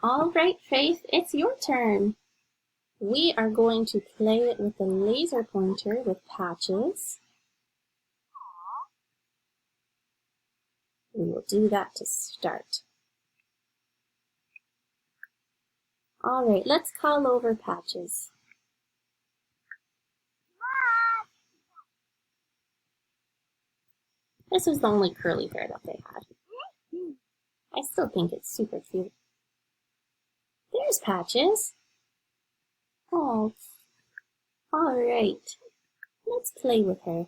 All right, Faith, it's your turn. We are going to play it with the laser pointer with Patches. We will do that to start. All right, let's call over Patches. This was the only curly hair that they had. I still think it's super cute. There's Patches. Oh, all right. Let's play with her.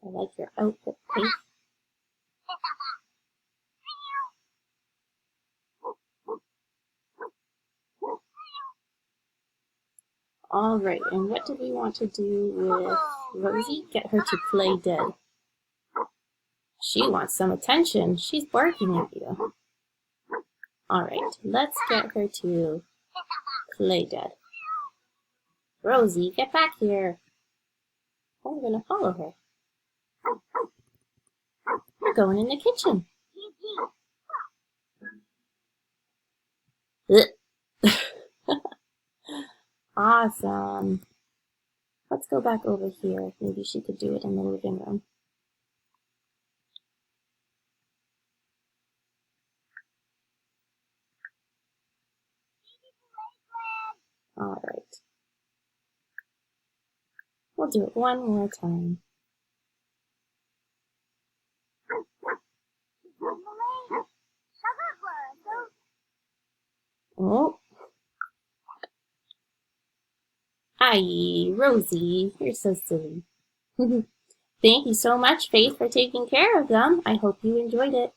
I like your outfit, Faith. All right, and what do we want to do with Rosie? Get her to play dead. She wants some attention. She's barking at you. All right, let's get her to play dead. Rosie, get back here. Oh, we're going to follow her. We're going in the kitchen. Awesome. Let's go back over here. Maybe she could do it in the living room. All right. We'll do it one more time. Oh. Aye, Rosie, you're so silly. Thank you so much, Faith, for taking care of them. I hope you enjoyed it.